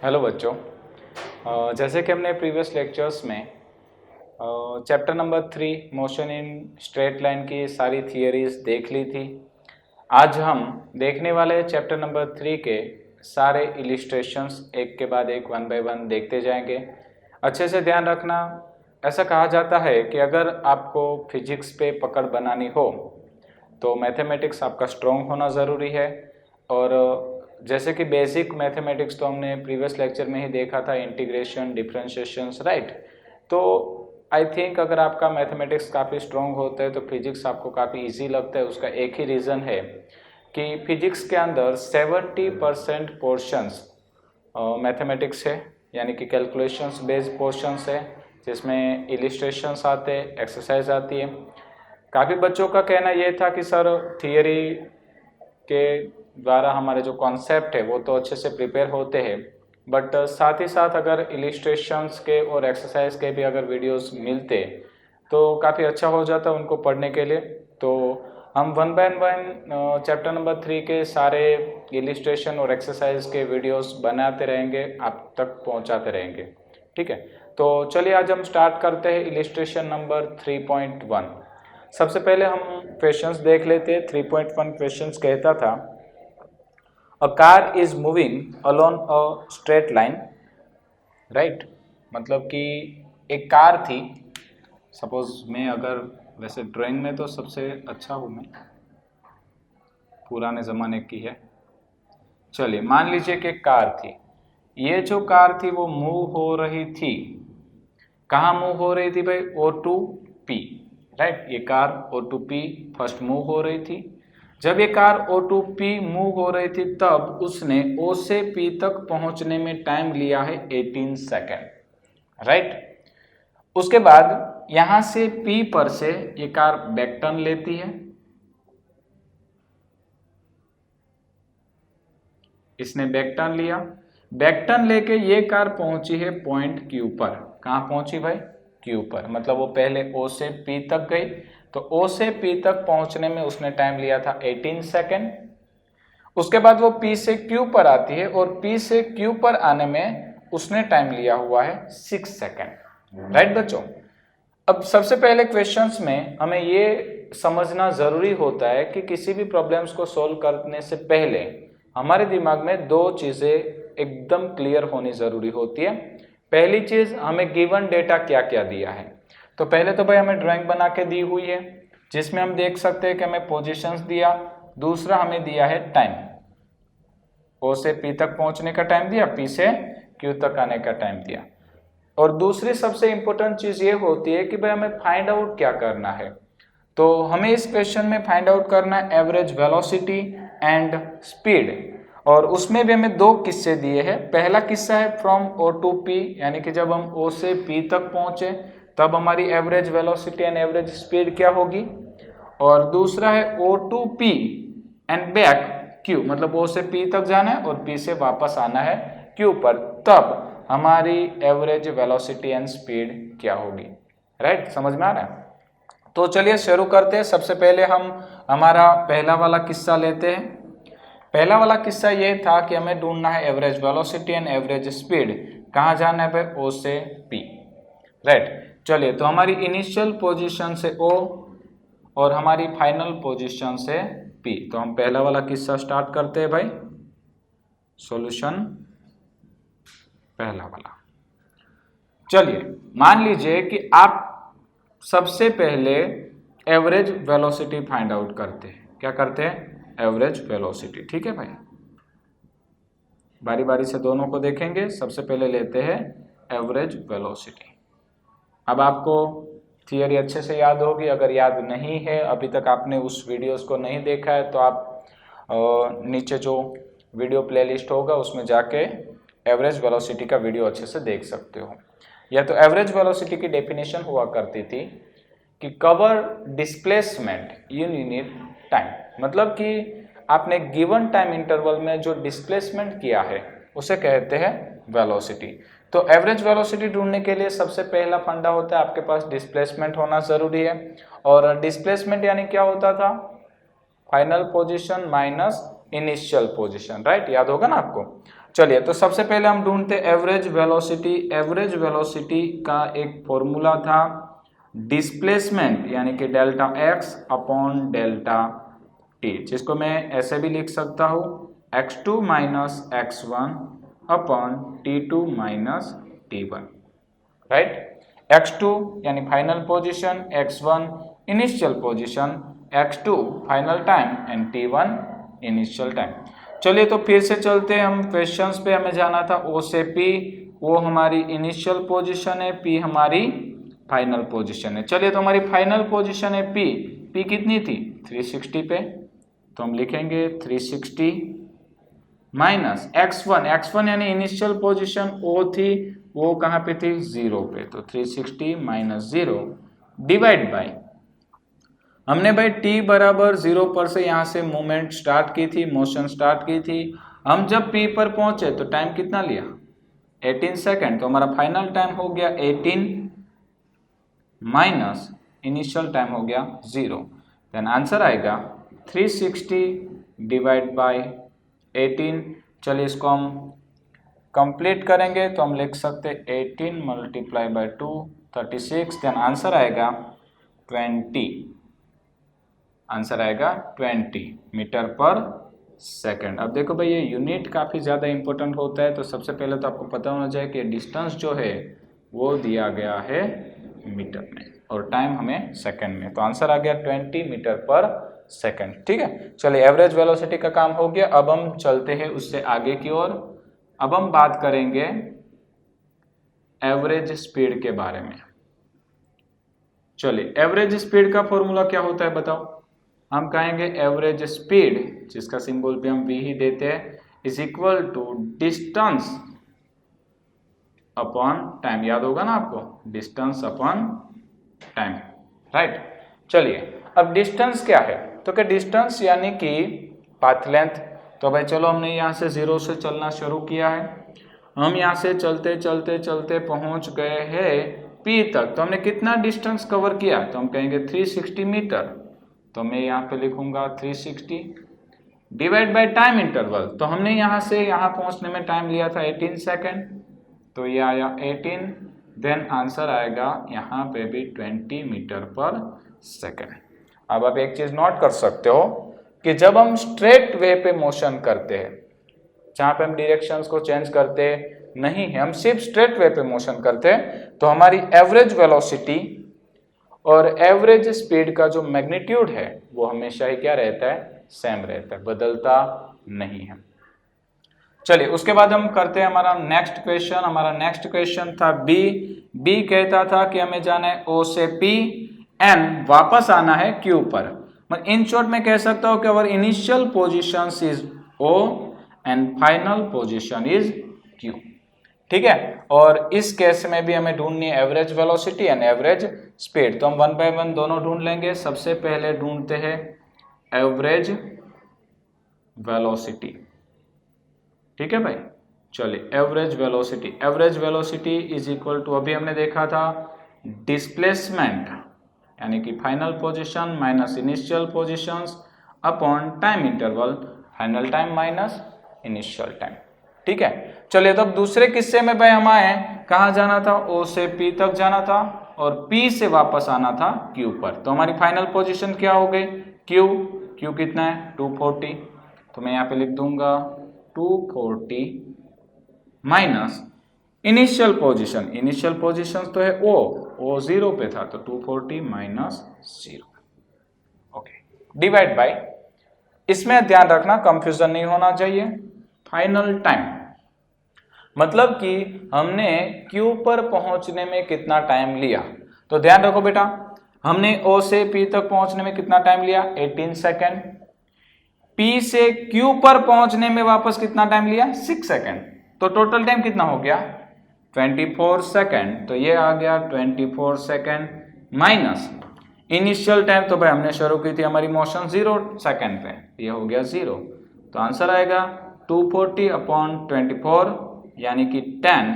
Hello बच्चों। जैसे कि हमने प्रीवियस लेक्चर्स में chapter number 3 motion in straight line की सारी थियरीज देख ली थी। आज हम देखने वाले चैप्टर नंबर 3 के सारे इलिस्ट्रेशंस एक के बाद एक वन बाय वन देखते जाएंगे। अच्छे से ध्यान रखना, ऐसा कहा जाता है कि अगर आपको फिजिक्स पे पकड़ बनानी हो तो मैथमेटिक्स आपका स्ट्रॉन्ग होना ज़रूरी है। और जैसे कि बेसिक मैथमेटिक्स तो हमने प्रीवियस लेक्चर में ही देखा था, इंटीग्रेशन, डिफरेंशिएशंस, राइट। तो आई थिंक अगर आपका मैथमेटिक्स काफ़ी स्ट्रॉन्ग होता है तो फिजिक्स आपको काफ़ी इजी लगता है। उसका एक ही रीज़न है कि फिजिक्स के अंदर 70% पोर्शंस मैथमेटिक्स है, यानी कि कैलकुलेशंस बेस्ड पोर्शंस है, जिसमें इलिस्ट्रेशंस आते हैं, एक्सरसाइज आती है। काफ़ी बच्चों का कहना यह था कि सर थियरी के द्वारा हमारे जो कॉन्सेप्ट है वो तो अच्छे से प्रिपेयर होते हैं, बट साथ ही साथ अगर इलिस्ट्रेशंस के और एक्सरसाइज के भी अगर वीडियोस मिलते तो काफ़ी अच्छा हो जाता उनको पढ़ने के लिए। तो हम one by one chapter number 3 के सारे इलिस्ट्रेशन और एक्सरसाइज के वीडियोस बनाते रहेंगे, आप तक पहुंचाते रहेंगे। ठीक है, तो चलिए आज हम स्टार्ट करते हैं इलिस्ट्रेशन नंबर 3.1। सबसे पहले हम क्वेश्चंस देख लेते हैं। 3.1 क्वेश्चंस कहता था, a car is moving alone a straight line, right. मतलब कि एक कार थी, सपोज मैं अगर, वैसे ड्राइंग में तो सबसे अच्छा हूँ मैं, पुराने ज़माने की है। चलिए मान लीजिए कि एक कार थी, ये जो कार थी वो मूव हो रही थी। कहाँ मूव हो रही थी भाई? O to P, right. ये car O to P first move हो रही थी। जब ये car O to P move हो रही थी तब उसने O से P तक पहुंचने में टाइम लिया है 18 सेकेंड, राइट। उसके बाद यहां से P पर से ये कार बैक टर्न लेती है, इसने बैक टर्न लिया। बैक टर्न लेके ये कार पहुंची है पॉइंट Q पर। कहाँ पहुंची भाई? Q पर। मतलब वो पहले O से P तक गई, तो O से P तक पहुंचने में उसने टाइम लिया था 18 सेकेंड। उसके बाद वो P से Q पर आती है और P से Q पर आने में उसने टाइम लिया हुआ है 6 सेकेंड, राइट बच्चों। अब सबसे पहले क्वेश्चंस में हमें ये समझना जरूरी होता है कि किसी भी प्रॉब्लम्स को सॉल्व करने से पहले हमारे दिमाग में दो चीजें एकदम क्लियर होनी जरूरी होती है। पहली चीज, हमें गिवन डेटा क्या क्या दिया है। तो पहले तो भाई हमें ड्राइंग बना के दी हुई है, जिसमें हम देख सकते हैं कि हमें पोजीशंस दिया। दूसरा हमें दिया है टाइम, O से P तक पहुंचने का टाइम दिया, P से Q तक आने का टाइम दिया। और दूसरी सबसे इंपॉर्टेंट चीज ये होती है कि भाई हमें फाइंड आउट क्या करना है। तो हमें इस क्वेश्चन में फाइंड आउट करना है एवरेज वेलोसिटी एंड स्पीड, और उसमें भी हमें दो किस्से दिए हैं। पहला किस्सा है फ्रॉम O टू P, यानी कि जब हम O से P तक पहुंचे तब हमारी average velocity and average speed क्या होगी। और दूसरा है O to P and back Q, मतलब O से P तक जाना है और P से वापस आना है Q पर, तब हमारी एवरेज वेलोसिटी एंड स्पीड क्या होगी, राइट। समझ में आ रहा है? तो चलिए शुरू करते हैं। सबसे पहले हम हमारा पहला वाला किस्सा लेते हैं। पहला वाला किस्सा ये था कि हमें ढूंढना है average velocity and average speed. कहाँ जाना है भाई? O से P, राइट। चलिए, तो हमारी इनिशियल पोजीशन से O और हमारी फाइनल पोजीशन से P। तो हम पहला वाला किस्सा स्टार्ट करते हैं भाई। सॉल्यूशन पहला वाला। चलिए मान लीजिए कि आप सबसे पहले एवरेज वेलोसिटी फाइंड आउट करते हैं। क्या करते हैं? एवरेज वेलोसिटी, ठीक है भाई। बारी बारी से दोनों को देखेंगे। सबसे पहले लेते हैं एवरेज वेलोसिटी। अब आपको थियरी अच्छे से याद होगी। अगर याद नहीं है, अभी तक आपने उस वीडियोस को नहीं देखा है, तो आप नीचे जो वीडियो प्लेलिस्ट होगा उसमें जाके एवरेज वेलोसिटी का वीडियो अच्छे से देख सकते हो। या तो एवरेज वेलोसिटी की डेफिनेशन हुआ करती थी कि cover displacement in unit time, मतलब कि आपने गिवन टाइम इंटरवल में जो डिस्प्लेसमेंट किया है उसे कहते हैं वेलोसिटी। तो एवरेज वेलोसिटी ढूंढने के लिए सबसे पहला फंडा होता है आपके पास डिस्प्लेसमेंट होना जरूरी है। और डिस्प्लेसमेंट यानी क्या होता था? Final position minus initial position, right. याद होगा ना आपको? चलिए तो सबसे पहले हम ढूंढते एवरेज वेलोसिटी। एवरेज वेलोसिटी का एक फॉर्मूला था डिस्प्लेसमेंट यानी कि delta x upon delta T, जिसको मैं ऐसे भी लिख सकता हूँ x2 minus x1 upon t2 minus t1, right. x2 यानी final position, x1 initial position, x2 final time and t1 initial time. चलिए तो फिर से चलते हैं हम क्वेश्चंस पे। हमें जाना था O से P, वो हमारी इनिशियल पोजीशन है, P हमारी फाइनल पोजीशन है। चलिए तो हमारी फाइनल पोजीशन है P कितनी थी 360 पे, तो हम लिखेंगे 360 माइनस x1 यानी इनिशियल पोजीशन O थी, वो कहाँ पे थी 0 पे, तो 360 माइनस 0 डिवाइड बाई, हमने भाई t बराबर 0 पर से यहाँ से मूवमेंट स्टार्ट की थी, मोशन स्टार्ट की थी। हम जब P पर पहुंचे तो टाइम कितना लिया 18 सेकेंड, तो हमारा फाइनल टाइम हो गया 18 माइनस इनिशियल टाइम हो गया 0, देन आंसर आएगा 360 डिवाइड बाई 18। चलिए इसको हम कंप्लीट करेंगे तो हम लिख सकते 18 मल्टीप्लाई बाई 2 36, देन आंसर आएगा 20, आंसर आएगा 20 मीटर पर सेकंड। अब देखो भाई ये यूनिट काफ़ी ज़्यादा इंपॉर्टेंट होता है, तो सबसे पहले तो आपको पता होना चाहिए कि डिस्टेंस जो है वो दिया गया है मीटर में और टाइम हमें सेकंड में, तो आंसर आ गया 20 मीटर पर सेकंड। ठीक है, चलिए एवरेज वेलोसिटी का काम हो गया। अब हम चलते हैं उससे आगे की ओर। अब हम बात करेंगे एवरेज स्पीड के बारे में। चलिए एवरेज स्पीड का फॉर्मूला क्या होता है बताओ। हम कहेंगे एवरेज स्पीड, जिसका सिंबल पे हम v ही देते हैं, is equal to distance upon time. याद होगा ना आपको, डिस्टेंस अपॉन टाइम, राइट। चलिए अब डिस्टेंस क्या है, तो क्या डिस्टेंस यानी कि पाथ लेंथ। तो भाई चलो हमने यहाँ से 0 से चलना शुरू किया है, हम यहाँ से चलते चलते चलते पहुँच गए हैं P तक, तो हमने कितना डिस्टेंस कवर किया, तो हम कहेंगे 360 मीटर। तो मैं यहाँ पे लिखूंगा 360 डिवाइड बाय टाइम इंटरवल, तो हमने यहाँ से यहाँ पहुँचने में टाइम लिया था 18 सेकेंड, तो ये आया 18, देन आंसर आएगा यहाँ पे भी 20 मीटर पर सेकेंड। अब आप एक चीज नोट कर सकते हो कि जब हम स्ट्रेट वे पे मोशन करते हैं, जहाँ पे हम डायरेक्शंस को चेंज करते नहीं है, हम सिर्फ स्ट्रेट वे पे मोशन करते हैं, तो हमारी एवरेज वेलोसिटी और एवरेज स्पीड का जो मैग्नीट्यूड है वो हमेशा ही क्या रहता है, सेम रहता है, बदलता नहीं है। चलिए उसके बाद हम करते हैं हमारा नेक्स्ट क्वेश्चन। हमारा नेक्स्ट क्वेश्चन था बी कहता था कि हमें जाना है O से P एंड वापस आना है Q पर। मतलब इन शॉर्ट में कह सकता हूं कि our initial position is O and final position is Q। ठीक है, और इस केस में भी हमें ढूंढनी है average velocity and average speed, तो हम 1 बाय 1 दोनों ढूंढ लेंगे। सबसे पहले ढूंढते हैं एवरेज वेलोसिटी। ठीक है भाई, चलिए average velocity. Average velocity is equal to, अभी हमने देखा था डिस्प्लेसमेंट यानी कि final position minus initial positions upon time interval, final time minus initial time. ठीक है, चलिए तो अब दूसरे किस्से में भाई हम आए, कहाँ जाना था, O से P तक जाना था और P से वापस आना था Q पर। तो हमारी फाइनल पोजीशन क्या हो गई, Q कितना है 240, तो मैं यहाँ पे लिख दूंगा 240 माइनस इनिशियल पोजीशन तो है O 0 पे था, तो 240 माइनस 0, ओके, डिवाइड बाय, इसमें ध्यान रखना कंफ्यूजन नहीं होना चाहिए, फाइनल टाइम, मतलब कि हमने Q पर पहुंचने में कितना टाइम लिया। तो ध्यान रखो बेटा, हमने O से P तक पहुंचने में कितना टाइम लिया 18 सेकेंड, P से Q पर पहुंचने में वापस कितना टाइम लिया 6 सेकेंड, तो टोटल टाइम कितना हो गया 24 सेकेंड। तो ये आ गया 24 सेकेंड माइनस इनिशियल टाइम, तो भाई हमने शुरू की थी हमारी मोशन 0 सेकेंड पे, ये हो गया 0, तो आंसर आएगा 240 अपॉन 24 यानी कि 10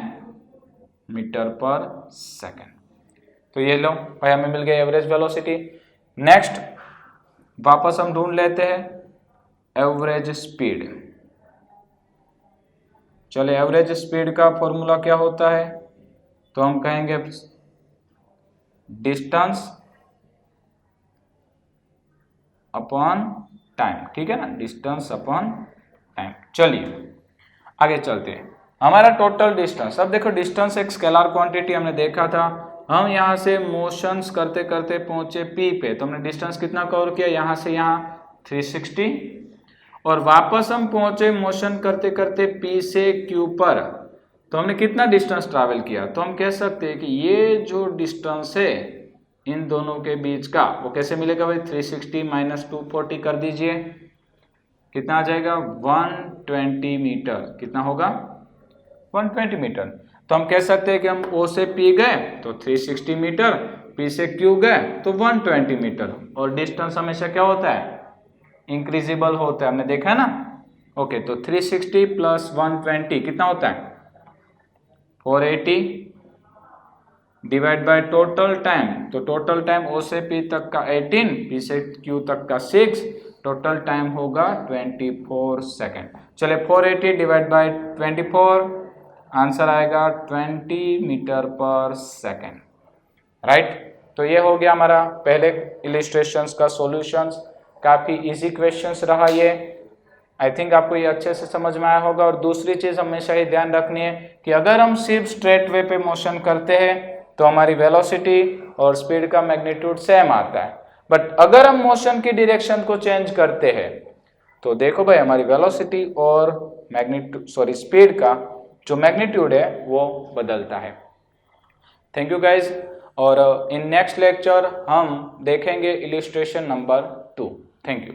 मीटर पर सेकेंड। तो ये लो भाई हमें मिल गई एवरेज वेलोसिटी। नेक्स्ट वापस हम ढूंढ लेते हैं एवरेज स्पीड। चले एवरेज स्पीड का फॉर्मूला क्या होता है, तो हम कहेंगे डिस्टेंस अपॉन टाइम, ठीक है ना, डिस्टेंस अपॉन टाइम। चलिए आगे चलते हैं। हमारा टोटल डिस्टेंस, अब देखो डिस्टेंस एक स्केलर क्वांटिटी हमने देखा था, हम यहाँ से मोशंस करते करते पहुंचे P पे, तो हमने डिस्टेंस कितना कवर किया, यहाँ से यहाँ 360, और वापस हम पहुंचे मोशन करते करते P से Q पर, तो हमने कितना डिस्टेंस ट्रैवल किया, तो हम कह सकते हैं कि ये जो डिस्टेंस है इन दोनों के बीच का वो कैसे मिलेगा भाई, 360 माइनस 240 कर दीजिए, कितना आ जाएगा 120 मीटर, कितना होगा 120 मीटर। तो हम कह सकते हैं कि हम O से P गए तो 360 मीटर, P से Q गए तो 120 मीटर, और डिस्टेंस हमेशा क्या होता है, इंक्रीजिबल होता है, हमने देखा है ना। ओके, तो 360 प्लस 120 कितना होता है 480 डिवाइड बाय टोटल टाइम, तो टोटल टाइम O से P तक का 18, P से Q तक का 6, टोटल टाइम होगा 24 सेकेंड। चले 480 डिवाइड बाय 24, आंसर आएगा 20 मीटर पर सेकेंड, राइट। तो ये हो गया हमारा पहले इलिस्ट्रेशंस का सॉल्यूशंस, काफी इजी क्वेश्चंस रहा ये, आई थिंक आपको ये अच्छे से समझ में आया होगा। और दूसरी चीज हमेशा ही ध्यान रखनी है कि अगर हम सिर्फ स्ट्रेट वे पे मोशन करते हैं तो हमारी वेलोसिटी और स्पीड का मैग्नीट्यूड सेम आता है, बट अगर हम मोशन की डायरेक्शन को चेंज करते हैं तो देखो भाई हमारी वेलोसिटी और मैग्नीट्यूड स्पीड का जो मैग्नीट्यूड है वो बदलता है। थैंक यू गाइज, और इन नेक्स्ट लेक्चर हम देखेंगे इलिस्ट्रेशन नंबर 2। Thank you.